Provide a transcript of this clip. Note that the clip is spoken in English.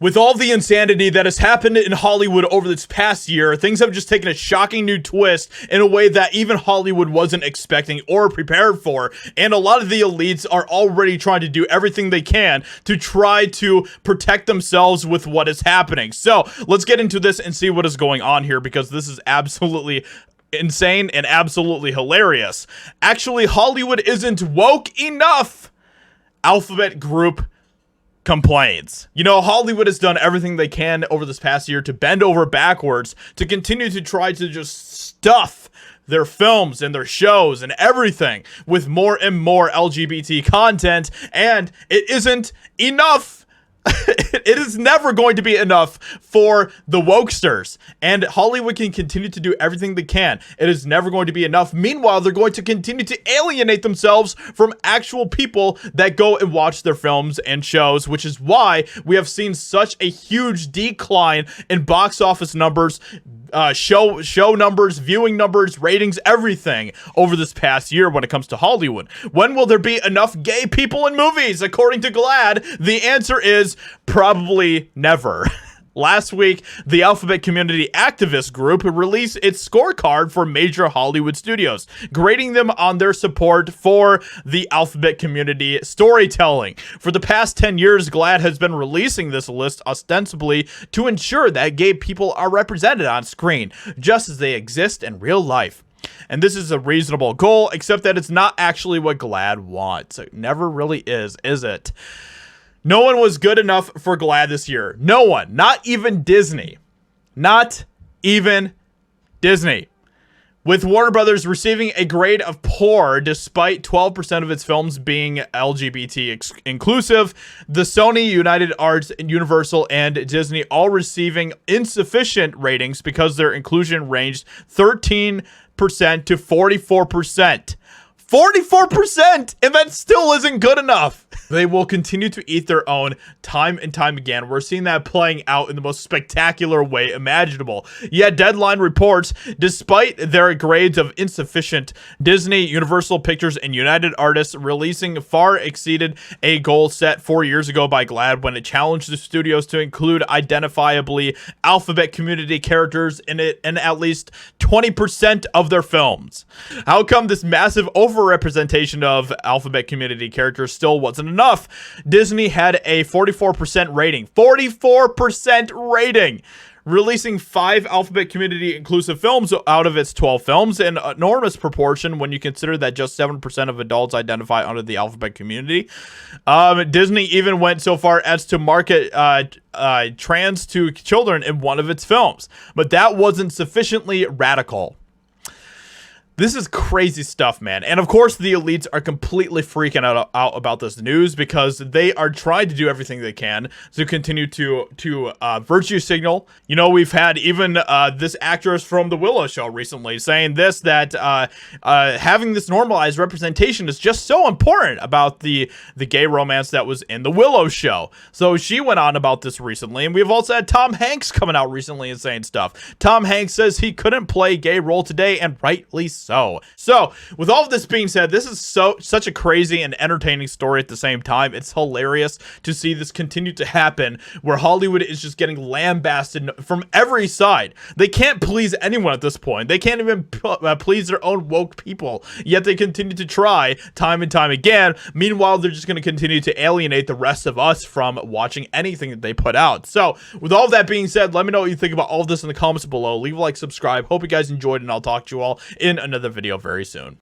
With all the insanity that has happened in Hollywood over this past year, things have just taken a shocking new twist in a way that even Hollywood wasn't expecting or prepared for. And a lot of the elites are already trying to do everything they can to try to protect themselves with what is happening. So let's get into this and see what is going on here, because this is absolutely insane and absolutely hilarious. Actually, Hollywood isn't woke enough. Alphabet Group complains. You know, Hollywood has done everything they can over this past year to bend over backwards to continue to try to just stuff their films and their shows and everything with more and more LGBT content, and it isn't enough. It is never going to be enough for the wokesters, and Hollywood can continue to do everything they can. It is never going to be enough. Meanwhile, they're going to continue to alienate themselves from actual people that go and watch their films and shows, which is why we have seen such a huge decline in box office numbers, show numbers, viewing numbers, ratings, everything over this past year when it comes to Hollywood. When will there be enough gay people in movies? According to GLAAD, the answer is probably never. Last week, the Alphabet Community Activist Group released its scorecard for major Hollywood studios, grading them on their support for the Alphabet community storytelling. For the past 10 years, GLAAD has been releasing this list ostensibly to ensure that gay people are represented on screen, just as they exist in real life. And this is a reasonable goal, except that it's not actually what GLAAD wants. It never really is it? No one was good enough for GLAAD this year. No one. Not even Disney. Not even Disney. With Warner Brothers receiving a grade of poor despite 12% of its films being LGBT inclusive, the Sony, United Arts, Universal, and Disney all receiving insufficient ratings because their inclusion ranged 13% to 44%. 44%, and that still isn't good enough. They will continue to eat their own time and time again. We're seeing that playing out in the most spectacular way imaginable. Yet Deadline reports, despite their grades of insufficient, Disney, Universal Pictures, and United Artists releasing far exceeded a goal set 4 years ago by GLAAD when it challenged the studios to include identifiably Alphabet community characters in at least 20% of their films. How come this massive overrepresentation of Alphabet community characters still wasn't enough? Disney had a 44% rating. 44% rating! Releasing 5 Alphabet community inclusive films out of its 12 films, an enormous proportion when you consider that just 7% of adults identify under the Alphabet community. Disney even went so far as to market trans to children in one of its films, but that wasn't sufficiently radical. This is crazy stuff, man. And of course, the elites are completely freaking out about this news because they are trying to do everything they can to continue to virtue signal. You know, we've had even this actress from The Willow Show recently saying this, that having this normalized representation is just so important about the gay romance that was in The Willow Show. So she went on about this recently, and we've also had Tom Hanks coming out recently and saying stuff. Tom Hanks says he couldn't play a gay role today, and rightly so. So, with all of this being said, this is such a crazy and entertaining story at the same time. It's hilarious to see this continue to happen, where Hollywood is just getting lambasted from every side. They can't please anyone at this point. They can't even please their own woke people, yet they continue to try time and time again. Meanwhile, they're just going to continue to alienate the rest of us from watching anything that they put out. So, with all of that being said, let me know what you think about all of this in the comments below. Leave a like, subscribe. Hope you guys enjoyed, and I'll talk to you all in another video very soon.